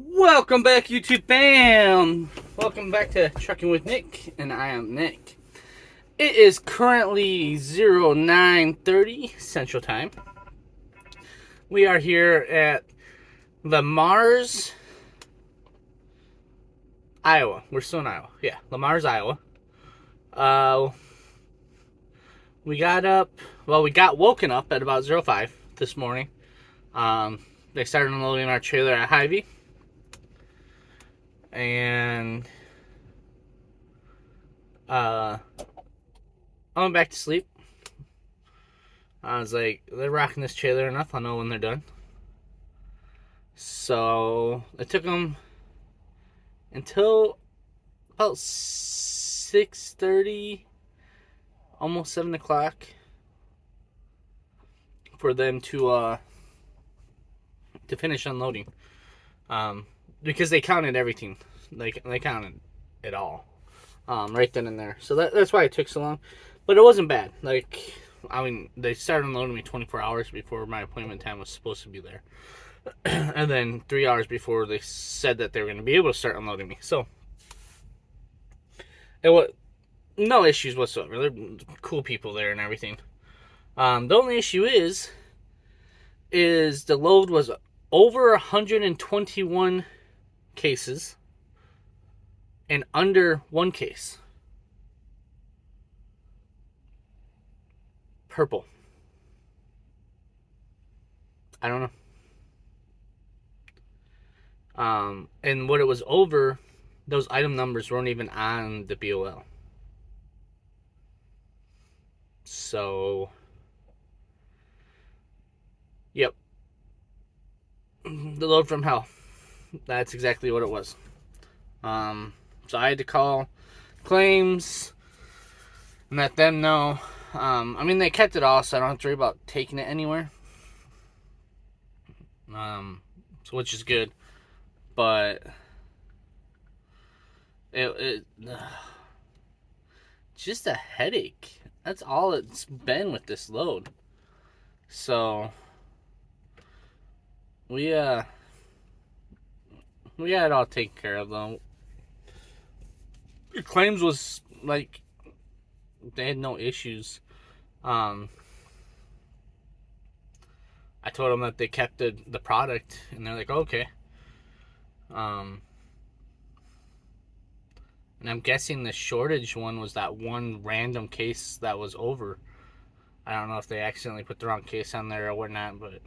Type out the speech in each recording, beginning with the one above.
Welcome back, YouTube fam! Welcome back to Trucking with Nick, and I am Nick. It is currently 09:30 Central Time. We are here at Lamar's, Iowa. We're still in Iowa. Yeah, Lamar's, Iowa. We got woken up at about 05 this morning. They started unloading our trailer at Hy-Vee. And I went back to sleep. I was like, they're rocking this trailer enough. I'll know when they're done. So it took them until about 6:30, almost 7 o'clock, for them to finish unloading. Because they counted everything. They counted it all. Right then and there. So that's why it took so long. But it wasn't bad. They started unloading me 24 hours before my appointment time was supposed to be there. And then 3 hours before they said that they were going to be able to start unloading me. So, it was no issues whatsoever. They're cool people there and everything. The only issue is the load was over 121 cases and under one case. Purple. I don't know. And what it was over, those item numbers weren't even on the BOL. So, yep. The load from hell. That's exactly what it was. So I had to call claims and let them know. They kept it all, so I don't have to worry about taking it anywhere. Which is good. But it just a headache. That's all it's been with this load. So we got it all taken care of though. Your claims was like they had no issues. I told them that they kept the product, and they're like, okay. And I'm guessing the shortage one was that one random case that was over. I don't know if they accidentally put the wrong case on there or whatnot, but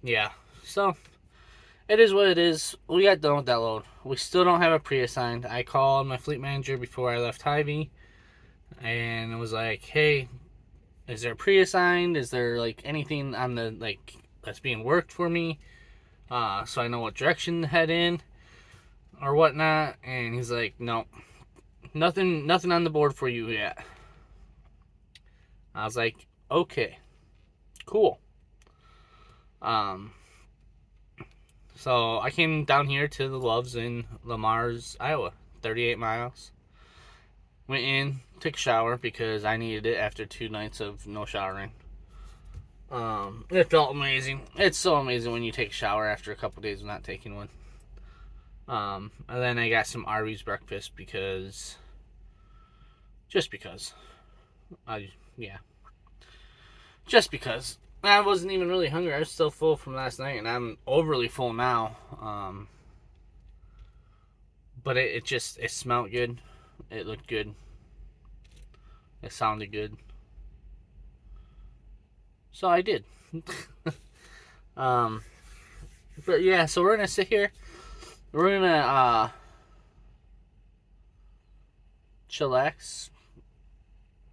yeah. So it is what it is. We got done with that load. We still don't have a pre-assigned. I called my fleet manager before I left Hy-Vee, and it was like, hey, is there a pre-assigned? Is there like anything on the that's being worked for me? So I know what direction to head in or whatnot. And he's like, no, nothing on the board for you yet. I was like, okay, cool. So I came down here to the Loves in Lamar's, Iowa, 38 miles. Went in, took a shower because I needed it after 2 nights of no showering. It felt amazing. It's so amazing when you take a shower after a couple days of not taking one. And then I got some Arby's breakfast just because. Just because. I wasn't even really hungry. I was still full from last night, and I'm overly full now. But it smelled good. It looked good. It sounded good. So I did. But yeah, so we're gonna sit here. We're gonna chillax.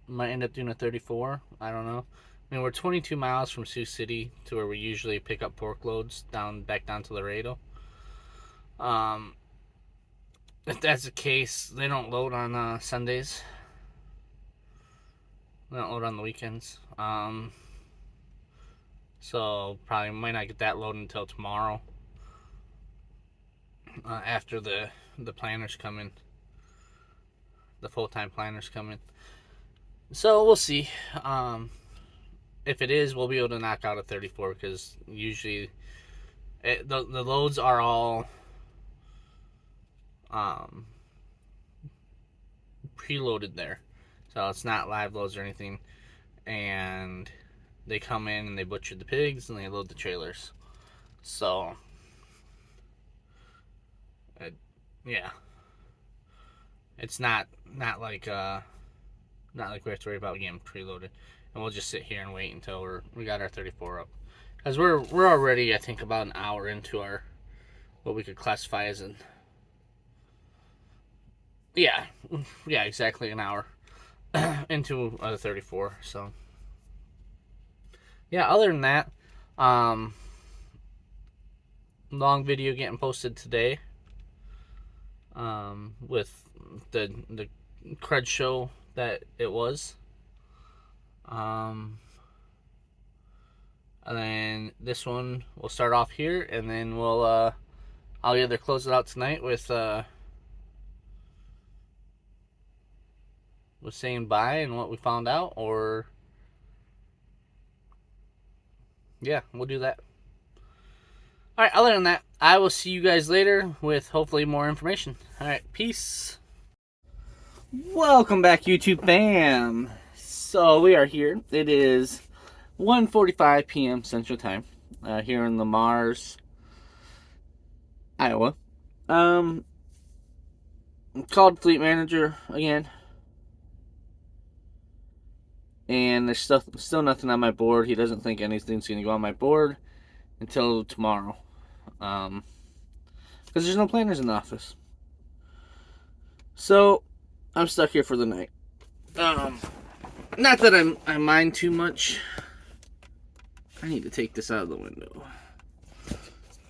Might end up doing a 34. I don't know. We're 22 miles from Sioux City to where we usually pick up pork loads back down to Laredo. If that's the case, they don't load on Sundays. They don't load on the weekends. So probably might not get that load until tomorrow. After the planners come in. The full-time planners come in. So we'll see. If it is, we'll be able to knock out a 34 because usually The loads are all um, preloaded there, so it's not live loads or anything. And they come in and they butcher the pigs and they load the trailers. So, yeah, it's not like not like we have to worry about getting preloaded, and we'll just sit here and wait until we got our 34 up, because we're already, I think, about an hour into our what we could classify as an yeah exactly an hour into a 34. So yeah, other than that, um, long video getting posted today. With the cred show that it was. Um, and then this one we'll start off here, and then I'll either close it out tonight with saying bye and what we found out, or yeah, we'll do that. All right. Other than that, I will see you guys later with hopefully more information. All right. Peace. Welcome back, YouTube fam. So we are here. It is 1:45 p.m. Central Time here in Lamars, Iowa. Called Fleet Manager again, and there's still nothing on my board. He doesn't think anything's going to go on my board until tomorrow, because there's no planners in the office. So I'm stuck here for the night. Not that I mind too much. I need to take this out of the window.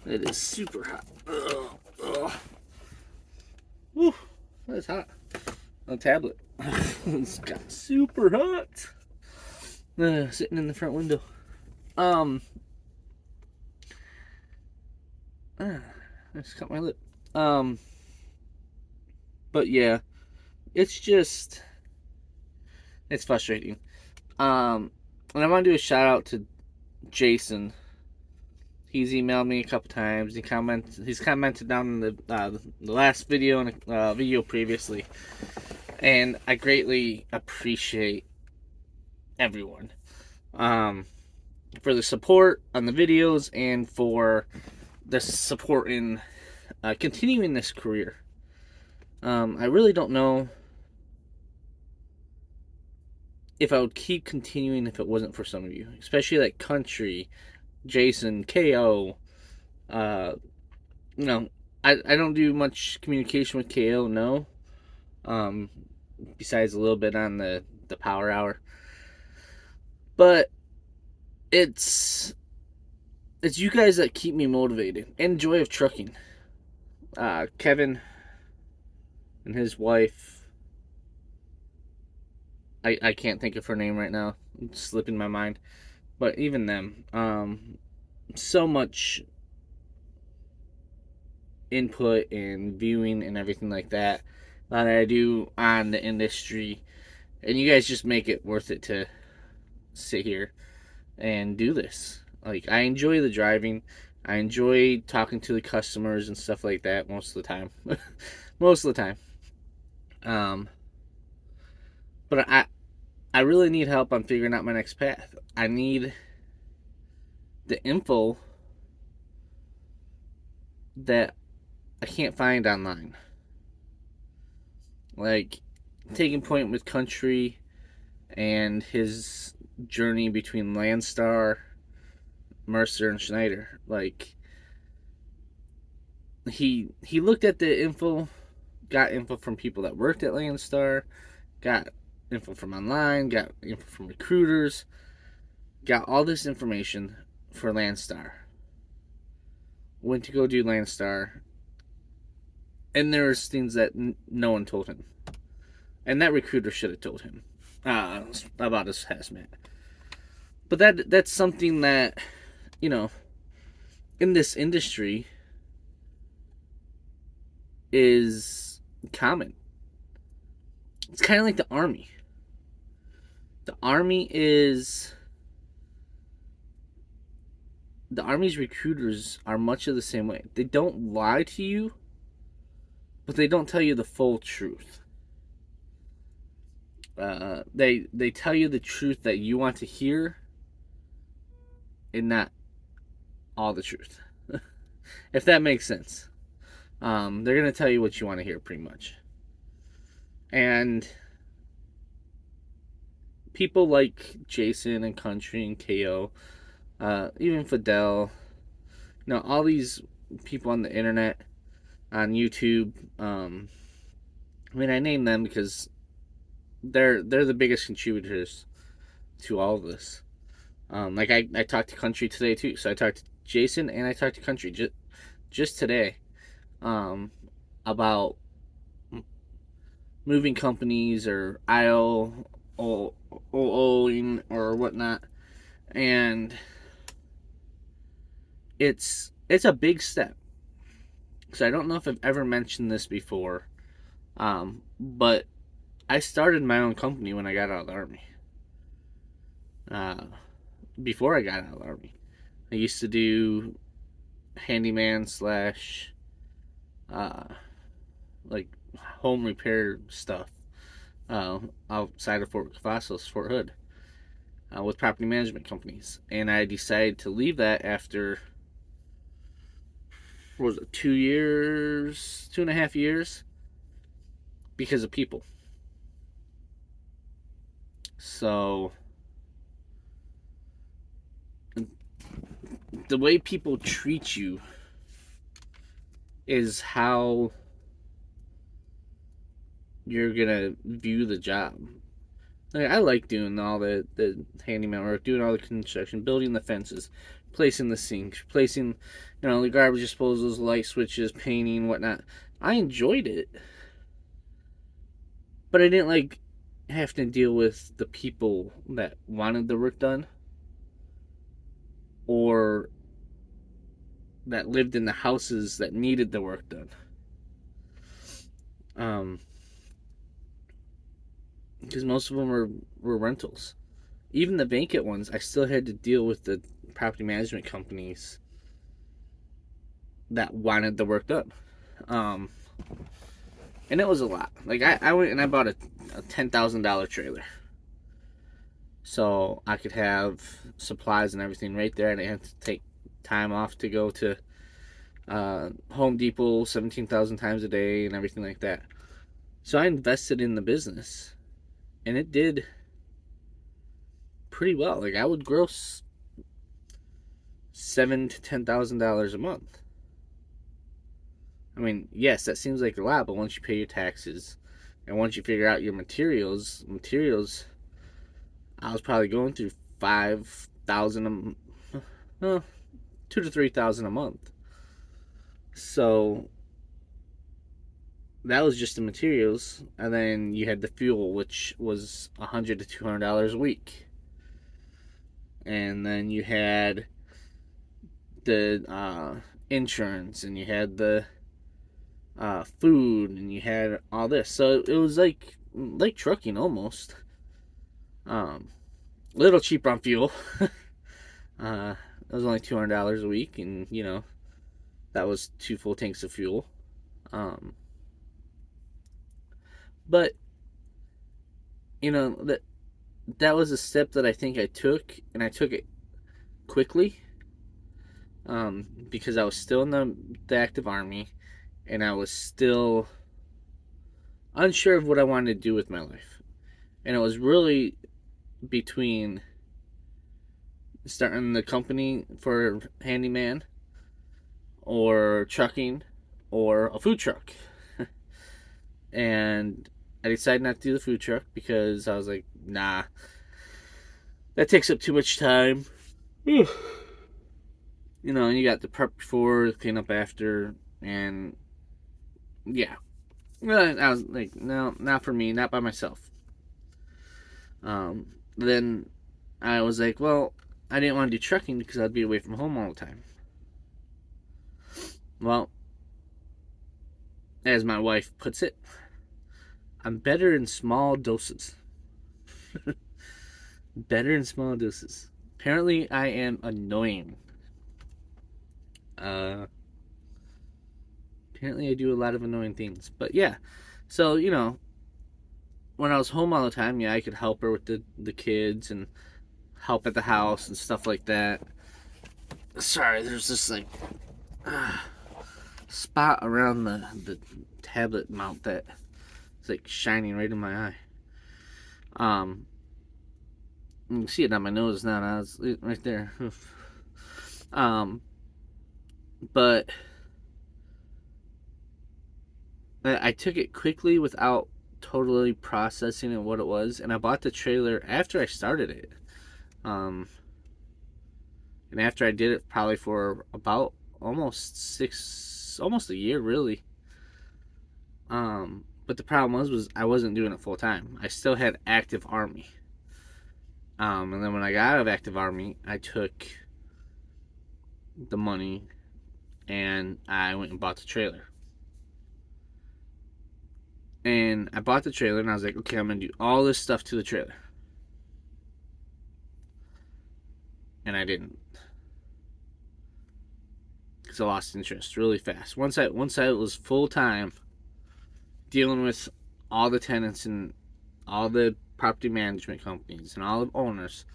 It is super hot. Ugh. Woo, that's hot. On a tablet. It's got super hot. Sitting in the front window. I just cut my lip. But yeah, it's frustrating. And I want to do a shout out to Jason. He's emailed me a couple times. He's commented down in the last video and video previously, and I greatly appreciate everyone for the support on the videos and for the support in continuing this career. I really don't know if I would keep continuing if it wasn't for some of you, especially like Country, Jason, KO. I don't do much communication with KO, no. Besides a little bit on the Power Hour. But it's you guys that keep me motivated. And Joy of Trucking. Kevin and his wife. I can't think of her name right now. It's slipping my mind. But even them, so much input and viewing and everything like that I do on the industry, and you guys just make it worth it to sit here and do this. Like, I enjoy the driving, I enjoy talking to the customers and stuff like that most of the time. Most of the time. But I really need help on figuring out my next path. I need the info that I can't find online. Like, taking point with Country and his journey between Landstar, Mercer, and Schneider. Like, he looked at the info, got info from people that worked at Landstar, got info from online, got info from recruiters, got all this information for Landstar. Went to go do Landstar, and there was things that no one told him, and that recruiter should have told him about his hazmat. But that's something that, in this industry is common. It's kind of like the Army. The Army is the Army's recruiters are much of the same way. They don't lie to you, but they don't tell you the full truth. They tell you the truth that you want to hear, and not all the truth. If that makes sense. They're gonna tell you what you want to hear, pretty much. And people like Jason and Country and KO, even Fidel, all these people on the internet, on YouTube. I name them because they're the biggest contributors to all of this. I talked to Country today too, so I talked to Jason and I talked to Country just today, about moving companies or IOing or whatnot, and it's a big step. So I don't know if I've ever mentioned this before, but I started my own company when I got out of the Army. Before I got out of the Army, I used to do handyman slash like home repair stuff outside of Fort Cavazos, Fort Hood, with property management companies, and I decided to leave that after, what was it, 2 years, 2.5 years, because of people. So the way people treat you is how you're gonna view the job. I like doing all the handyman work, doing all the construction, building the fences, placing the sinks, placing, the garbage disposals, light switches, painting, whatnot. I enjoyed it, but I didn't like having to deal with the people that wanted the work done, or that lived in the houses that needed the work done. Because most of them were rentals. Even the vacant ones, I still had to deal with the property management companies that wanted the work done. And it was a lot. Like, I went and I bought a $10,000 trailer, so I could have supplies and everything right there. I didn't have to take time off to go to Home Depot 17,000 times a day and everything like that. So I invested in the business, and it did pretty well. Like, I would gross $7,000 to $10,000 a month. I mean, yes, that seems like a lot, but once you pay your taxes and once you figure out your materials, I was probably going through 5,000, well, 2,000 to 3,000 a month. So that was just the materials, and then you had the fuel, which was $100 to $200 a week, and then you had the insurance, and you had the food, and you had all this. So it was like trucking almost. A little cheaper on fuel. It was only $200 a week, and that was 2 full tanks of fuel. But that was a step that I think I took, and I took it quickly, because I was still in the active Army, and I was still unsure of what I wanted to do with my life. And it was really between starting the company for handyman, or trucking, or a food truck. And I decided not to do the food truck because I was like, nah, that takes up too much time. And you got the prep before, clean up after, and yeah. I was like, no, not for me, not by myself. Then I was like, well, I didn't want to do trucking because I'd be away from home all the time. Well, as my wife puts it, I'm better in small doses. Better in small doses. Apparently, I am annoying. Apparently I do a lot of annoying things. But yeah, so, when I was home all the time, yeah, I could help her with the kids and help at the house and stuff like that. Sorry, there's this like spot around the tablet mount that is like shining right in my eye. You can see it on my nose now. I was right there. But I took it quickly without totally processing it what it was, and I bought the trailer after I started it. And after I did it probably for about almost a year really. But the problem was I wasn't doing it full time. I still had active army. And then when I got out of active army, I took the money and I went and bought the trailer. And I bought the trailer and I was like, okay, I'm gonna do all this stuff to the trailer. And I didn't. Because I lost interest really fast. Once I was full time dealing with all the tenants and all the property management companies and all the owners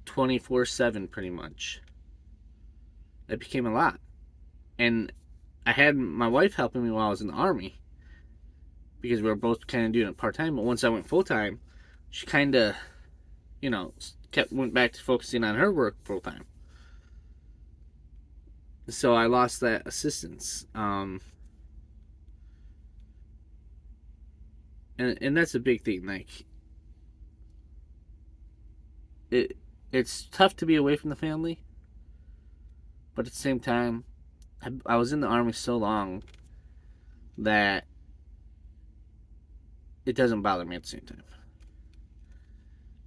24/7 pretty much, it became a lot. And I had my wife helping me while I was in the army because we were both kind of doing it part-time. But once I went full-time, she kind of went back to focusing on her work full-time, so I lost that assistance. And that's a big thing. Like, it's tough to be away from the family, but at the same time, I was in the army so long that it doesn't bother me at the same time.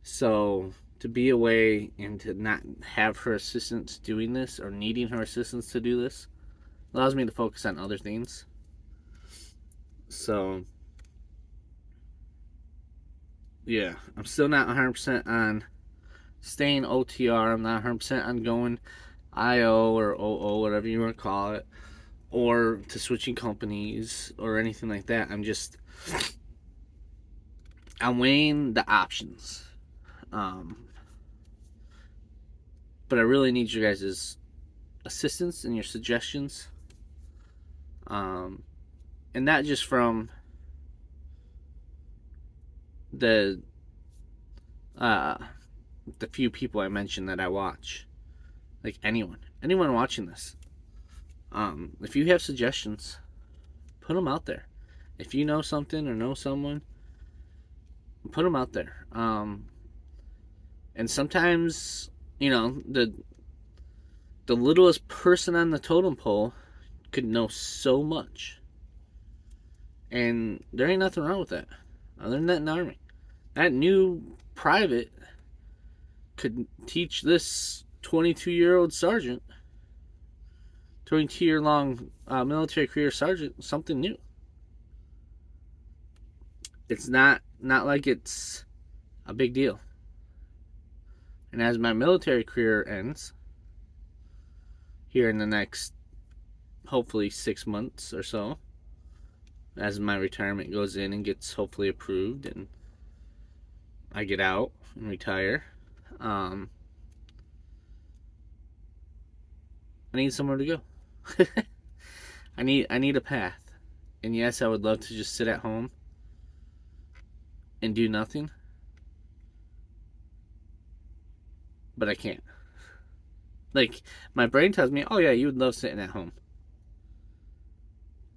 So to be away and to not have her assistance doing this or needing her assistance to do this allows me to focus on other things. So yeah, I'm still not 100% on staying OTR. I'm not 100% on going IO or OO, whatever you want to call it, or to switching companies or anything like that. I'm weighing the options. But I really need you guys' assistance and your suggestions. And not just from the few people I mentioned that I watch. Like anyone watching this. If you have suggestions, put them out there. If you know something or know someone, put them out there. And sometimes, the littlest person on the totem pole could know so much. And there ain't nothing wrong with that. Other than that in the army. That new private could teach this 22-year-old sergeant, 22-year-long military career sergeant, something new. It's not like it's a big deal. And as my military career ends, here in the next, hopefully 6 months or so, as my retirement goes in and gets hopefully approved and I get out and retire, I need somewhere to go. I need a path. And yes, I would love to just sit at home and do nothing, but I can't. Like, my brain tells me, oh yeah, you would love sitting at home.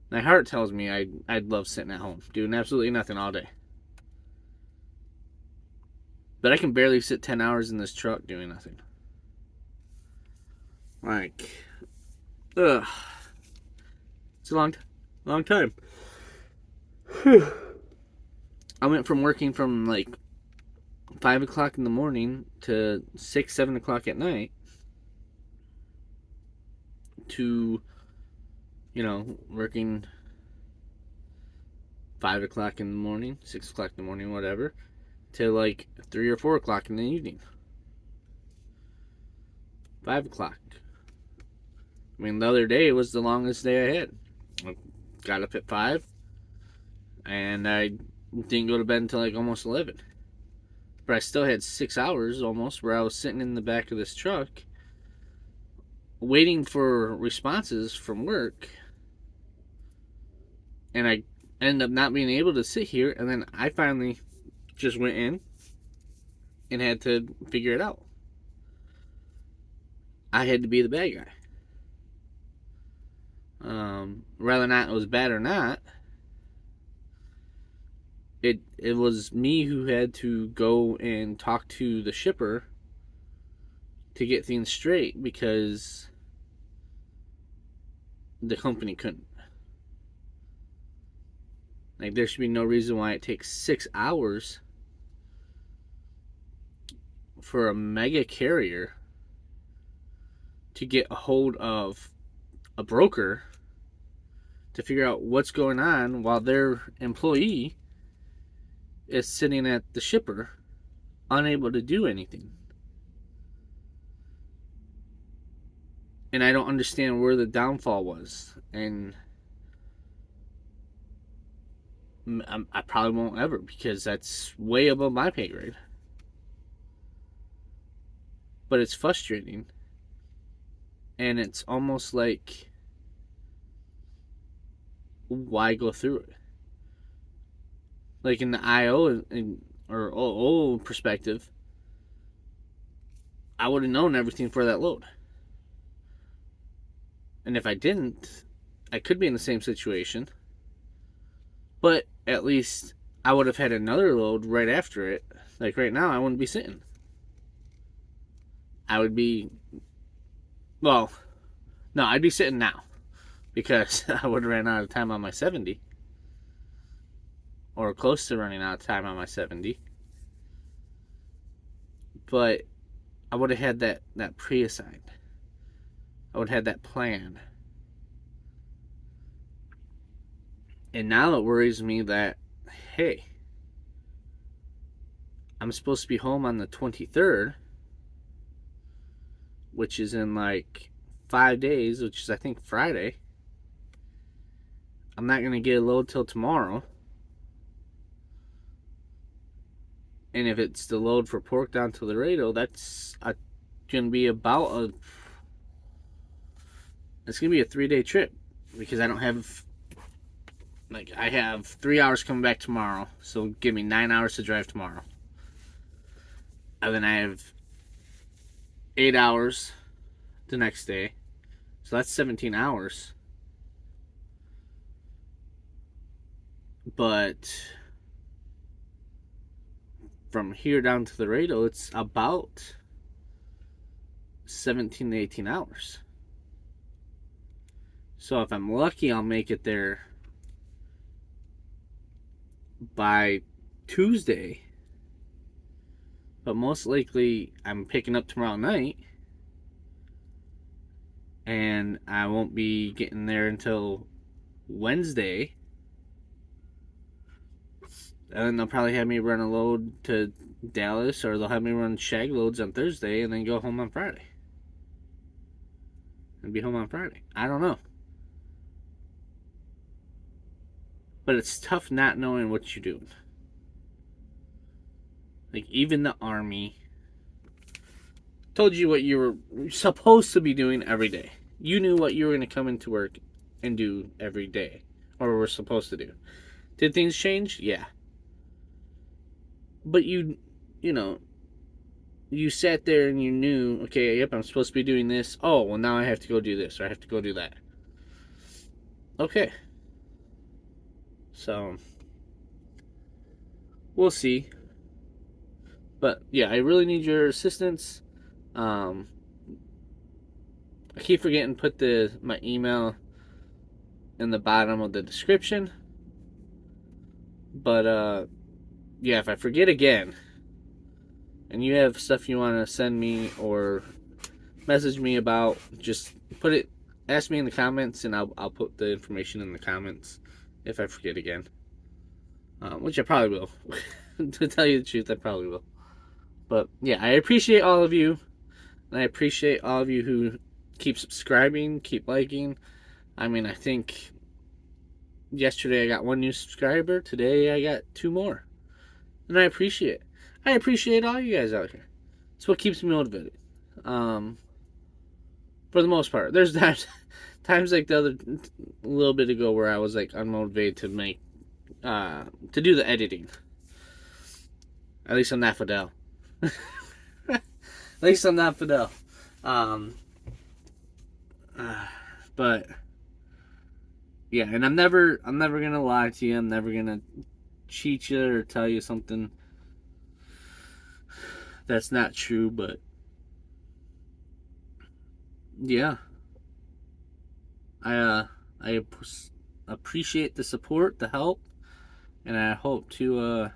My heart tells me I'd love sitting at home, doing absolutely nothing all day. But I can barely sit 10 hours in this truck doing nothing. Like, ugh. It's a long time. I went from working from like 5 o'clock in the morning to 6, 7 o'clock at night to, working 5 o'clock in the morning, 6 o'clock in the morning, whatever, till like 3 or 4 o'clock in the evening. 5 o'clock. I mean, the other day was the longest day I had. I got up at 5, and I didn't go to bed until like almost 11. But I still had 6 hours almost where I was sitting in the back of this truck waiting for responses from work, and I ended up not being able to sit here, and then I finally just went in and had to figure it out. I had to be the bad guy. Whether or not it was bad or not, it was me who had to go and talk to the shipper to get things straight because the company couldn't. Like, there should be no reason why it takes 6 hours for a mega carrier to get a hold of a broker to figure out what's going on while their employee is sitting at the shipper unable to do anything. And I don't understand where the downfall was. And I probably won't ever, because that's way above my pay grade. But it's frustrating. And it's almost like, why go through it? Like, in the IO or OO perspective, I would have known everything for that load. And if I didn't, I could be in the same situation. But at least I would have had another load right after it. Like, right now, I wouldn't be sitting. I would be... Well, no, I'd be sitting now. Because I would have ran out of time on my 70. Or close to running out of time on my 70. But I would have had that pre-assigned. I would have had that plan. And now it worries me that, hey, I'm supposed to be home on the 23rd, which is in like 5 days, which is I think Friday. I'm not going to get a load till tomorrow. And if it's the load for pork down to Laredo, that's going to be about it's going to be a 3-day trip, because I don't have, like, I have 3 hours coming back tomorrow, so give me 9 hours to drive tomorrow. And then I have 8 hours the next day, so that's 17 hours. But from here down to Laredo, it's about 17 to 18 hours. So if I'm lucky, I'll make it there by Tuesday. But most likely, I'm picking up tomorrow night. And I won't be getting there until Wednesday. And then they'll probably have me run a load to Dallas, or they'll have me run shag loads on Thursday and then go home on Friday. And be home on Friday. I don't know. But it's tough not knowing what you're doing. Like, even the Army told you what you were supposed to be doing every day. You knew what you were going to come into work and do every day, or were supposed to do. Did things change? Yeah. But you know, you sat there and you knew, okay, yep, I'm supposed to be doing this. Oh, well, now I have to go do this, or I have to go do that. Okay. So, we'll see. But, yeah, I really need your assistance. I keep forgetting to put my email in the bottom of the description. But, yeah, if I forget again, and you have stuff you want to send me or message me about, just ask me in the comments, and I'll put the information in the comments if I forget again. Which I probably will. To tell you the truth, I probably will. But, yeah, I appreciate all of you. And I appreciate all of you who Keep subscribing, keep liking. I mean, I think yesterday I got 1 new subscriber. Today I got 2 more. And I appreciate it. I appreciate all you guys out here. It's what keeps me motivated. For the most part. There's times like the other a little bit ago where I was like unmotivated to make to do the editing. At least I'm not Fidel. At least I'm not Fidel. But yeah, and I'm never gonna lie to you. I'm never gonna cheat you or tell you something that's not true. But yeah, I appreciate the support, the help, and I hope to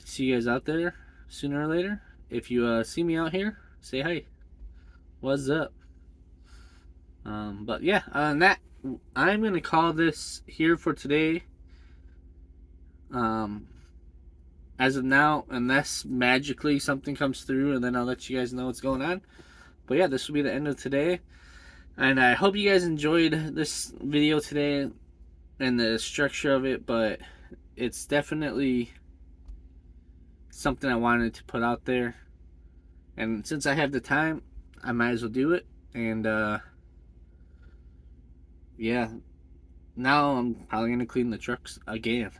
see you guys out there sooner or later. If you see me out here, say hi. What's up? But yeah, other than that, I'm gonna call this here for today. As of now, unless magically something comes through, and then I'll let you guys know what's going on. But yeah, this will be the end of today. And I hope you guys enjoyed this video today and the structure of it, but it's definitely something I wanted to put out there. And since I have the time, I might as well do it. And yeah, now I'm probably going to clean the trucks again.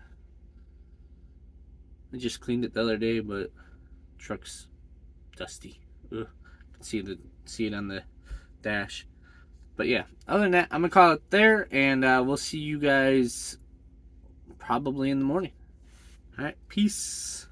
I just cleaned it the other day, but truck's dusty. Ugh. See it on the dash. But yeah, other than that, I'm gonna call it there, and we'll see you guys probably in the morning. All right, peace.